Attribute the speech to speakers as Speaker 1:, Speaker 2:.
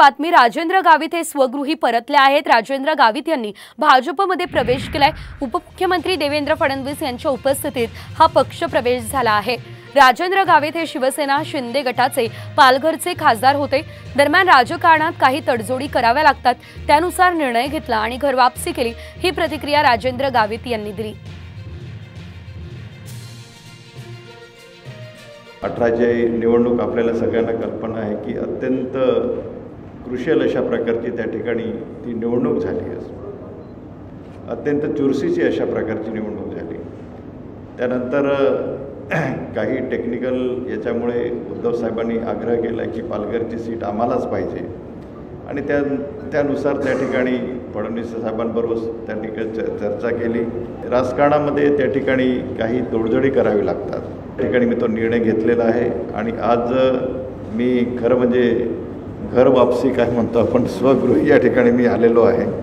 Speaker 1: बातमी राजेंद्र गावित हे स्वगृही परतले आहेत। राजेंद्र गावित यांनी भाजपमध्ये प्रवेश केलाय। उपमुख्यमंत्री देवेंद्र फडणवीस यांच्या उपस्थितीत हा पक्ष प्रवेश झाला आहे। राजेंद्र गावित हे शिवसेना शिंदे गटाचे पालघरचे खासदार होते। दरम्यान राजकारणात काही तडजोडी कराव्या लागतात, त्यानुसार निर्णय घेतला आणि घर वापसी केली, ही प्रतिक्रिया राजेंद्र गावित यांनी दिली।
Speaker 2: 18ची निवडणूक आपल्याला सगळ्यांना कल्पना आहे की अत्यंत क्रुशियल अशा प्रकारची त्या ठिकाणी ती निवडणूक झाली आहे। अत्यंत चुरशीची अशा प्रकारची निवडणूक झाली। त्यानंतर काही टेक्निकल याच्यामुळे उद्धव साहेबांनी आग्रह केला की पालघरची सीट आम्हालाच पाहिजे आणि त्यानुसार त्या ठिकाणी फडणवीस साहेबांबरोबर त्या ठिकाणी चर्चा केली। राजकारणामध्ये त्या ठिकाणी काही तोडजोडी करावी लागतात, त्या ठिकाणी मी तो निर्णय घेतलेला आहे आणि आज मी खरं म्हणजे घर वापसी काय म्हणतो आपण स्वगृही या ठिकाणी मी आलेलो आहे।